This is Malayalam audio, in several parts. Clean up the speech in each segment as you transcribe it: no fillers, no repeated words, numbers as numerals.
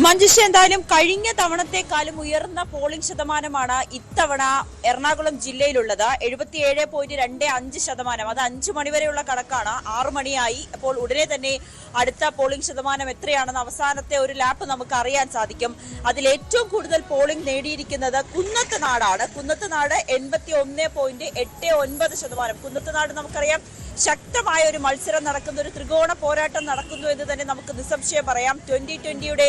മഞ്ജുഷ, എന്തായാലും കഴിഞ്ഞ തവണത്തെക്കാളും ഉയർന്ന പോളിംഗ് ശതമാനമാണ് ഇത്തവണ എറണാകുളം ജില്ലയിലുള്ളത്. 77.25%. അത് 5 മണിവരെയുള്ള കണക്കാണ്. 6 മണിയായി. അപ്പോൾ ഉടനെ തന്നെ അടുത്ത പോളിംഗ് ശതമാനം എത്രയാണെന്ന് അവസാനത്തെ ഒരു ലാപ്പ് നമുക്ക് അറിയാൻ സാധിക്കും. അതിൽ ഏറ്റവും കൂടുതൽ പോളിംഗ് നേടിയിരിക്കുന്നത് കുന്നത്തുനാടാണ്. കുന്നത്തുനാട് 81.89%. കുന്നത്തുനാട് നമുക്കറിയാം ശക്തമായ ഒരു മത്സരം നടക്കുന്ന, ഒരു ത്രികോണ പോരാട്ടം നടക്കുന്നു എന്ന് തന്നെ നമുക്ക് നിസ്സംശയം പറയാം. 2020-യുടെ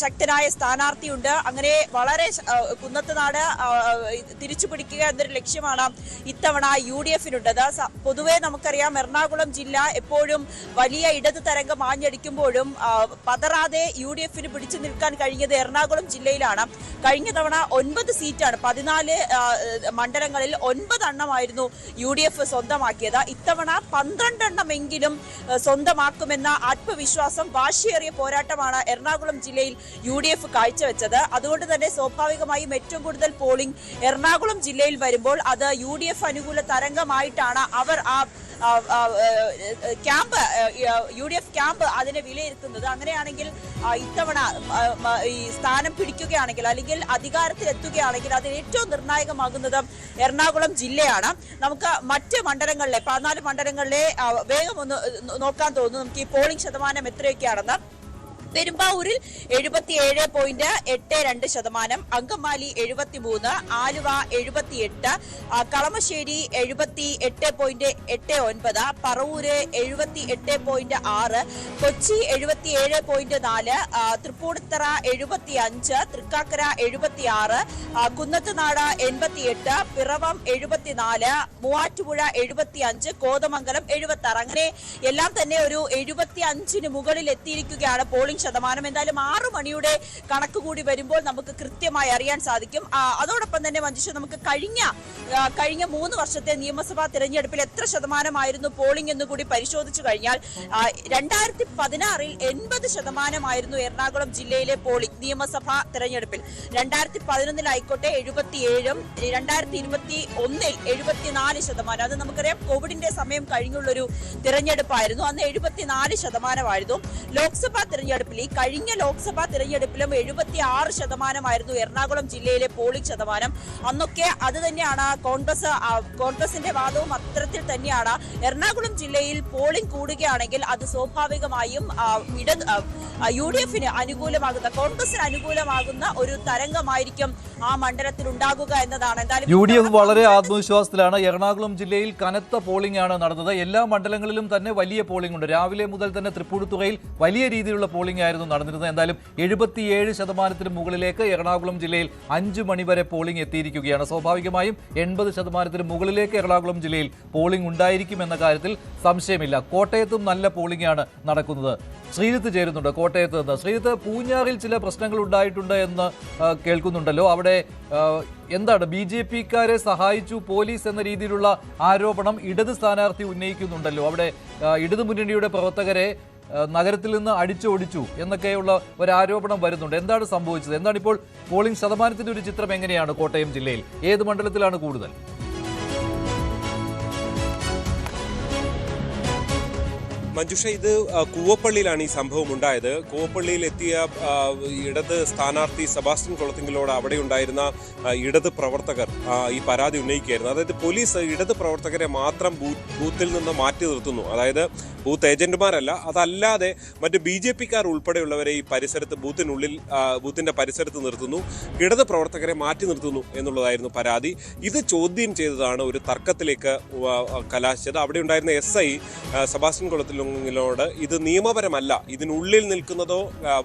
ശക്തനായ സ്ഥാനാർത്ഥിയുണ്ട്. അങ്ങനെ വളരെ കുന്നത്തുനാട് തിരിച്ചു പിടിക്കുക എന്നൊരു ലക്ഷ്യമാണ് ഇത്തവണ UDF-നുള്ളത്. പൊതുവെ നമുക്കറിയാം എറണാകുളം ജില്ല എപ്പോഴും വലിയ ഇടത് തരംഗം ആഞ്ഞടിക്കുമ്പോഴും പതറാതെ UDF-ന് പിടിച്ചു നിൽക്കാൻ കഴിഞ്ഞത് എറണാകുളം ജില്ലയിലാണ്. കഴിഞ്ഞ തവണ 9 സീറ്റാണ്, 14 മണ്ഡലങ്ങളിൽ 9 എണ്ണമായിരുന്നു UDF സ്വന്തമാക്കിയത്. ഇത്തവണ 12 എണ്ണമെങ്കിലും സ്വന്തമാക്കുമെന്ന ആത്മവിശ്വാസം, വാശിയേറിയ പോരാട്ടമാണ് എറണാകുളം ജില്ലയിൽ UDF കാഴ്ചവെച്ചത്. അതുകൊണ്ട് തന്നെ സ്വാഭാവികമായും ഏറ്റവും കൂടുതൽ പോളിംഗ് എറണാകുളം ജില്ലയിൽ വരുമ്പോൾ അത് UDF അനുകൂല തരംഗമായിട്ടാണ് അവർ UDF ക്യാമ്പ് അതിനെ വിലയിരുത്തുന്നത്. അങ്ങനെയാണെങ്കിൽ ഇത്തവണ ഈ സ്ഥാനം പിടിക്കുകയാണെങ്കിൽ അല്ലെങ്കിൽ അധികാരത്തിലെത്തുകയാണെങ്കിൽ അതിന് ഏറ്റവും നിർണായകമാകുന്നത് എറണാകുളം ജില്ലയാണ്. നമുക്ക് മറ്റ് മണ്ഡലങ്ങളിലെ 14 മണ്ഡലങ്ങളിലെ വേഗം ഒന്ന് നോക്കാൻ തോന്നുന്നു നമുക്ക് ഈ പോളിംഗ് ശതമാനം എത്രയൊക്കെയാണെന്ന്. പെരുമ്പാവൂരിൽ 77.82%, അങ്കമാലി 73%, ആലുവ 78%, കളമശ്ശേരി 78.89%, പറവൂര് 78.6%, കൊച്ചി 77.4%, തൃപ്പൂണിത്തറ 75%, തൃക്കാക്കര 76%, കുന്നത്തുനാട് 88%, പിറവം 74%, മൂവാറ്റുപുഴ 75%, കോതമംഗലം 76%. അങ്ങനെ എല്ലാം തന്നെ ഒരു 75-ന് മുകളിൽ എത്തിയിരിക്കുകയാണ് പോളിംഗ് ശതമാനം. എന്തായാലും 6 മണിയുടെ കണക്ക് കൂടി വരുമ്പോൾ നമുക്ക് കൃത്യമായി അറിയാൻ സാധിക്കും. അതോടൊപ്പം തന്നെ മഞ്ജുഷ, നമുക്ക് കഴിഞ്ഞ 3 വർഷത്തെ നിയമസഭാ തിരഞ്ഞെടുപ്പിൽ എത്ര ശതമാനമായിരുന്നു പോളിംഗ് എന്ന് കൂടി പരിശോധിച്ചു കഴിഞ്ഞാൽ 2016-ൽ 80% എറണാകുളം ജില്ലയിലെ പോളിംഗ് നിയമസഭാ തിരഞ്ഞെടുപ്പിൽ. 2011-ലായിക്കോട്ടെ 77%, 2021-ൽ 74%. അത് നമുക്കറിയാം കോവിഡിന്റെ സമയം കഴിഞ്ഞുള്ളൊരു തിരഞ്ഞെടുപ്പായിരുന്നു. അന്ന് 74%. ലോക്സഭാ തിരഞ്ഞെടുപ്പിൽ, ഈ കഴിഞ്ഞ ലോക്സഭാ തിരഞ്ഞെടുപ്പിലും 76% എറണാകുളം ജില്ലയിലെ പോളിംഗ് ശതമാനം. അന്നൊക്കെ അത് തന്നെയാണ് കോൺഗ്രസിന്റെ വാദവും അത്തരത്തിൽ തന്നെയാണ്. എറണാകുളം ജില്ലയിൽ പോളിംഗ് കൂടുകയാണെങ്കിൽ അത് സ്വാഭാവികമായും UDF-ന് അനുകൂലമാകുന്ന, കോൺഗ്രസിന് അനുകൂലമാകുന്ന ഒരു തരംഗമായിരിക്കും ആ മണ്ഡലത്തിൽ ഉണ്ടാകുക എന്നതാണ്. എന്തായാലും UDF വളരെ ആത്മവിശ്വാസത്തിലാണ്. എറണാകുളം ജില്ലയിൽ കനത്ത പോളിംഗ് ആണ് നടന്നത്. എല്ലാ മണ്ഡലങ്ങളിലും തന്നെ വലിയ പോളിംഗ് ഉണ്ട്. രാവിലെ മുതൽ തന്നെ തൃപ്പൂണിത്തുറയിൽ വലിയ രീതിയിലുള്ള പോളിംഗ് ആയിരുന്നു നടന്നിരുന്നത്. എന്തായാലും 77% മുകളിലേക്ക് എറണാകുളം ജില്ലയിൽ 5 മണിവരെ പോളിംഗ് എത്തിയിരിക്കുകയാണ്. സ്വാഭാവികമായും 80% മുകളിലേക്ക് എറണാകുളം ജില്ലയിൽ പോളിംഗ് ഉണ്ടായിരിക്കും എന്ന കാര്യത്തിൽ സംശയമില്ല. കോട്ടയത്തും നല്ല പോളിംഗ് ആണ് നടക്കുന്നത്. ശ്രീജിത്ത് ചേരുന്നുണ്ട് കോട്ടയത്ത് നിന്ന്. ശ്രീജിത്ത്, പൂഞ്ഞാറിൽ ചില പ്രശ്നങ്ങൾ ഉണ്ടായിട്ടുണ്ട് എന്ന് കേൾക്കുന്നുണ്ടല്ലോ. അവിടെ എന്താണ് BJP-ക്കാരെ സഹായിച്ചു പോലീസ് എന്ന രീതിയിലുള്ള ആരോപണം ഇടത് സ്ഥാനാർത്ഥി ഉന്നയിക്കുന്നുണ്ടല്ലോ. അവിടെ ഇടതു മുന്നണിയുടെ പ്രവർത്തകരെ നഗരത്തിൽ നിന്ന് അടിച്ചോടിച്ചു എന്നൊക്കെയുള്ള ഒരു ആരോപണം വരുന്നുണ്ട്. എന്താണ് സംഭവിച്ചത്? എന്താണ് ഇപ്പോൾ പോളിംഗ് ശതമാനത്തിന്റെ ഒരു ചിത്രം എങ്ങനെയാണ് കോട്ടയം ജില്ലയിൽ? ഏത് മണ്ഡലത്തിലാണ് കൂടുതൽ? മഞ്ജുഷ, ഇത് കൂവപ്പള്ളിയിലാണ് ഈ സംഭവം ഉണ്ടായത്. കൂവപ്പള്ളിയിൽ എത്തിയ ഇടത് സ്ഥാനാർത്ഥി സെബാസ്റ്റ്യൻ കൊളത്തിങ്കലോട് അവിടെ ഉണ്ടായിരുന്ന ഇടത് പ്രവർത്തകർ ഈ പരാതി ഉന്നയിക്കുകയായിരുന്നു. അതായത് പോലീസ് ഇടത് പ്രവർത്തകരെ മാത്രം ബൂത്തിൽ നിന്ന് മാറ്റി നിർത്തുന്നു. അതായത് ബൂത്ത് ഏജന്റുമാരല്ല, അതല്ലാതെ മറ്റ് BJP-ക്കാർ ഉൾപ്പെടെയുള്ളവരെ ഈ പരിസരത്ത് ബൂത്തിന്റെ പരിസരത്ത് നിർത്തുന്നു, ഇടത് പ്രവർത്തകരെ മാറ്റി നിർത്തുന്നു എന്നുള്ളതായിരുന്നു പരാതി. ഇത് ചോദ്യം ചെയ്തതാണ് ഒരു തർക്കത്തിലേക്ക് കലാശിച്ചത്. അവിടെ ഉണ്ടായിരുന്ന SI സെബാസ്റ്റ്യൻ കൊളത്തിലോട് ഇത് നിയമപരമല്ല, ഇതിനുള്ളിൽ നിൽക്കുന്നതോ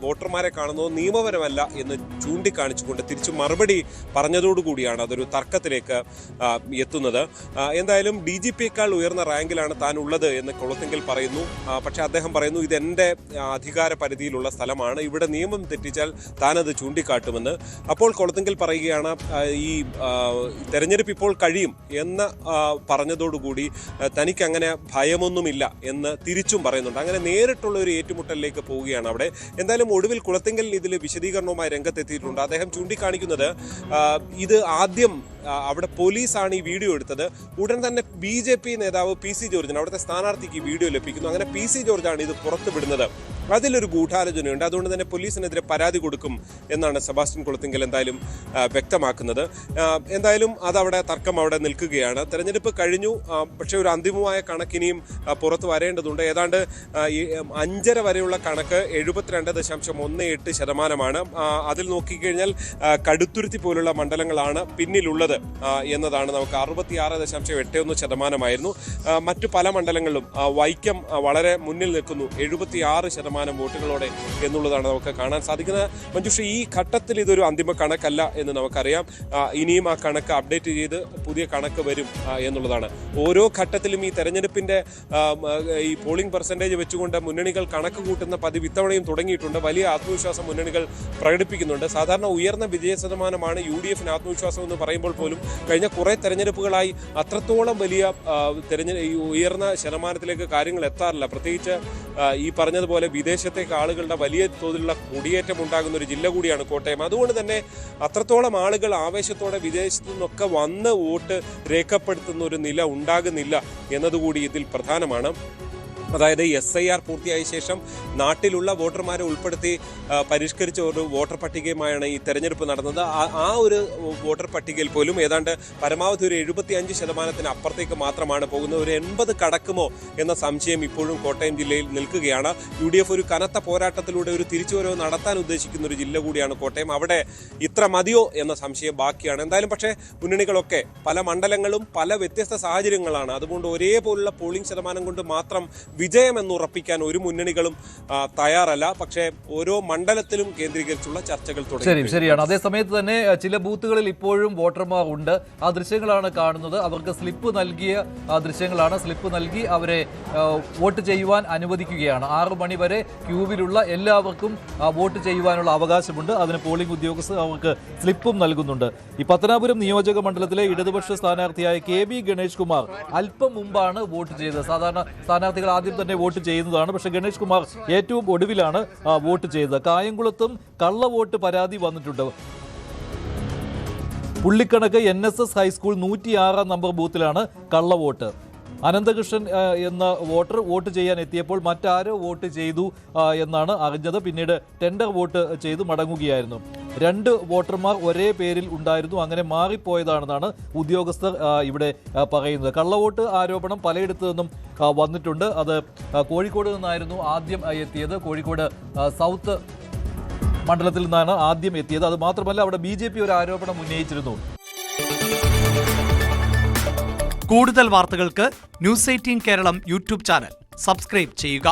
വോട്ടർമാരെ കാണുന്നതോ നിയമപരമല്ല എന്ന് ചൂണ്ടിക്കാണിച്ചുകൊണ്ട് തിരിച്ചു മറുപടി പറഞ്ഞതോടുകൂടിയാണ് അതൊരു തർക്കത്തിലേക്ക് എത്തുന്നത്. എന്തായാലും DGP-യേക്കാൾ ഉയർന്ന റാങ്കിലാണ് താൻ ഉള്ളത് എന്ന് കൊളത്തിങ്കൽ പറയുന്നു. പക്ഷെ അദ്ദേഹം പറയുന്നു, ഇതെന്റെ അധികാര പരിധിയിലുള്ള സ്ഥലമാണ്, ഇവിടെ നിയമം തെറ്റിച്ചാൽ താനത് ചൂണ്ടിക്കാട്ടുമെന്ന്. അപ്പോൾ കൊളത്തിങ്കൽ പറയുകയാണ്, ഈ തെരഞ്ഞെടുപ്പ് ഇപ്പോൾ കഴിയും എന്ന് പറഞ്ഞതോടുകൂടി തനിക്ക് അങ്ങനെ ഭയമൊന്നുമില്ല എന്ന് തിരിച്ചും പറയുന്നുണ്ട്. അങ്ങനെ നേരിട്ടുള്ള ഒരു ഏറ്റുമുട്ടലിലേക്ക് പോവുകയാണ് അവിടെ. എന്തായാലും ഒടുവിൽ കുളത്തിങ്കൽ ഇതിൽ വിശദീകരണവുമായി രംഗത്തെത്തിയിട്ടുണ്ട്. അദ്ദേഹം ചൂണ്ടിക്കാണിക്കുന്നത്, ഇത് ആദ്യം അവിടെ പോലീസാണ് ഈ വീഡിയോ എടുത്തത്. ഉടൻ തന്നെ BJP നേതാവ് PC ജോർജിന്, അവിടുത്തെ സ്ഥാനാർത്ഥിക്ക് ഈ വീഡിയോ ലഭിക്കുന്നു. അങ്ങനെ PC ജോർജാണ് ഇത് പുറത്തുവിടുന്നത്. അതിലൊരു ഗൂഢാലോചനയുണ്ട്. അതുകൊണ്ട് തന്നെ പോലീസിനെതിരെ പരാതി കൊടുക്കും എന്നാണ് സെബാസ്റ്റ്യൻ കുളത്തിങ്കൽ എന്തായാലും വ്യക്തമാക്കുന്നത്. എന്തായാലും അതവിടെ തർക്കം അവിടെ നിൽക്കുകയാണ്. തെരഞ്ഞെടുപ്പ് കഴിഞ്ഞു, പക്ഷേ ഒരു അന്തിമമായ കണക്കിനിയും പുറത്തു വരേണ്ടതുണ്ട്. ഏതാണ്ട് 5.5 വരെയുള്ള കണക്ക് 72.18%. അതിൽ നോക്കിക്കഴിഞ്ഞാൽ കടുത്തുരുത്തി പോലുള്ള മണ്ഡലങ്ങളാണ് പിന്നിലുള്ളത് എന്നതാണ്. നമുക്ക് 66.81% മറ്റു പല മണ്ഡലങ്ങളിലും വൈക്കം വളരെ മുന്നിൽ നിൽക്കുന്നു, 76% വോട്ടുകളോടെ എന്നുള്ളതാണ് നമുക്ക് കാണാൻ സാധിക്കുന്നത്. മഞ്ജുഷ, ഈ ഘട്ടത്തിൽ ഇതൊരു അന്തിമ കണക്കല്ല എന്ന് നമുക്കറിയാം. ഇനിയും ആ കണക്ക് അപ്ഡേറ്റ് ചെയ്ത് പുതിയ കണക്ക് വരും എന്നുള്ളതാണ്. ഓരോ ഘട്ടത്തിലും ഈ തെരഞ്ഞെടുപ്പിന്റെ ഈ പോളിംഗ് പെർസെൻറ്റേജ് വെച്ചുകൊണ്ട് മുന്നണികൾ കണക്ക് കൂട്ടുന്ന പതിവ് ഇത്തവണയും തുടങ്ങിയിട്ടുണ്ട്. വലിയ ആത്മവിശ്വാസം മുന്നണികൾ പ്രകടിപ്പിക്കുന്നുണ്ട്. സാധാരണ ഉയർന്ന വിജയ ശതമാനമാണ് UDFന് ആത്മവിശ്വാസം എന്ന് പറയുമ്പോൾ പോലും കഴിഞ്ഞ കുറേ തെരഞ്ഞെടുപ്പുകളായി അത്രത്തോളം വലിയ ഉയർന്ന ശതമാനത്തിലേക്ക് കാര്യങ്ങൾ എത്താറില്ല. പ്രത്യേകിച്ച് ഈ പറഞ്ഞതുപോലെ വിദേശത്തേക്ക് ആളുകളുടെ വലിയ തോതിലുള്ള കുടിയേറ്റം ഉണ്ടാകുന്ന ഒരു ജില്ല കൂടിയാണ് കോട്ടയം. അതുകൊണ്ട് തന്നെ അത്രത്തോളം ആളുകൾ ആവേശത്തോടെ വിദേശത്തു നിന്നൊക്കെ വന്ന് വോട്ട് രേഖപ്പെടുത്തുന്ന ഒരു നില ഉണ്ടാകുന്നില്ല എന്നതുകൂടി ഇതിൽ പ്രധാനമാണ്. അതായത് SIR പൂർത്തിയായ ശേഷം നാട്ടിലുള്ള വോട്ടർമാരെ ഉൾപ്പെടുത്തി പരിഷ്കരിച്ച ഒരു വോട്ടർ പട്ടികയുമായാണ് ഈ തെരഞ്ഞെടുപ്പ് നടന്നത്. ആ ഒരു വോട്ടർ പട്ടികയിൽ പോലും ഏതാണ്ട് പരമാവധി ഒരു 75% അപ്പുറത്തേക്ക് മാത്രമാണ് പോകുന്നത്. ഒരു 80 കടക്കുമോ എന്ന സംശയം ഇപ്പോഴും കോട്ടയം ജില്ലയിൽ നിൽക്കുകയാണ്. UDF ഒരു കനത്ത പോരാട്ടത്തിലൂടെ ഒരു തിരിച്ചുവരവ് നടത്താൻ ഉദ്ദേശിക്കുന്ന ഒരു ജില്ല കൂടിയാണ് കോട്ടയം. അവിടെ ഇത്ര മതിയോ എന്ന സംശയം ബാക്കിയാണ്. എന്തായാലും പക്ഷേ മുന്നണികളൊക്കെ പല മണ്ഡലങ്ങളും പല വ്യത്യസ്ത സാഹചര്യങ്ങളാണ്. അതുകൊണ്ട് ഒരേപോലുള്ള പോളിംഗ് ശതമാനം കൊണ്ട് മാത്രം വിജയം എന്ന് ഉറപ്പിക്കാൻ ഒരു മുന്നണികളും തയ്യാറല്ല. പക്ഷേ ഓരോ മണ്ഡലത്തിലും കേന്ദ്രീകരിച്ചുള്ള ചർച്ചകൾ തുടങ്ങി. ശരിയാണ്. അതേസമയത്ത് തന്നെ ചില ബൂത്തുകളിൽ ഇപ്പോഴും വോട്ടർമാർ ഉണ്ട്. ആ ദൃശ്യങ്ങളാണ് കാണുന്നത്. അവർക്ക് സ്ലിപ്പ് നൽകിയ ദൃശ്യങ്ങളാണ്. സ്ലിപ്പ് നൽകി അവരെ വോട്ട് ചെയ്യുവാൻ അനുവദിക്കുകയാണ്. 6 മണി വരെ ക്യൂവിലുള്ള എല്ലാവർക്കും വോട്ട് ചെയ്യുവാനുള്ള അവകാശമുണ്ട്. അതിന് പോളിംഗ് ഉദ്യോഗസ്ഥർ അവർക്ക് സ്ലിപ്പും നൽകുന്നുണ്ട്. ഈ പത്തനാപുരം നിയോജക മണ്ഡലത്തിലെ ഇടതുപക്ഷ സ്ഥാനാർത്ഥിയായ KB ഗണേഷ് കുമാർ അല്പം മുമ്പാണ് വോട്ട് ചെയ്തത്. സാധാരണ സ്ഥാനാർത്ഥികൾ ആദ്യം തന്നെ വോട്ട് ചെയ്യുന്നതാണ്. പക്ഷേ ഗണേഷ് കുമാർ ഏറ്റവും ഒടുവിലാണ് വോട്ട് ചെയ്തത്. കായംകുളത്തും കള്ളവോട്ട് പരാതി വന്നിട്ടുണ്ട്. പുള്ളിക്കണക്ക് NSS ഹൈസ്കൂൾ 106 നമ്പർ ബൂത്തിലാണ് കള്ളവോട്ട്. അനന്തകൃഷ്ണൻ എന്ന വോട്ടർ വോട്ട് ചെയ്യാൻ എത്തിയപ്പോൾ മറ്റാരോ വോട്ട് ചെയ്തു എന്നാണ് അറിഞ്ഞത്. പിന്നീട് ടെൻഡർ വോട്ട് ചെയ്തു മടങ്ങുകയായിരുന്നു. 2 വോട്ടർമാർ ഒരേ പേരിൽ ഉണ്ടായിരുന്നു. അങ്ങനെ മാറിപ്പോയതാണെന്നാണ് ഉദ്യോഗസ്ഥർ ഇവിടെ പറയുന്നത്. കള്ളവോട്ട് ആരോപണം പലയിടത്തു നിന്നും വന്നിട്ടുണ്ട്. അത് കോഴിക്കോട് നിന്നായിരുന്നു ആദ്യം എത്തിയത്. കോഴിക്കോട് സൗത്ത് മണ്ഡലത്തിൽ നിന്നാണ് ആദ്യം എത്തിയത്. അത് മാത്രമല്ല അവിടെ BJP ഒരു ആരോപണം ഉന്നയിച്ചിരുന്നു. കൂടുതൽ വാർത്തകൾക്ക് News 18 Keralam YouTube channel subscribe ചെയ്യുക.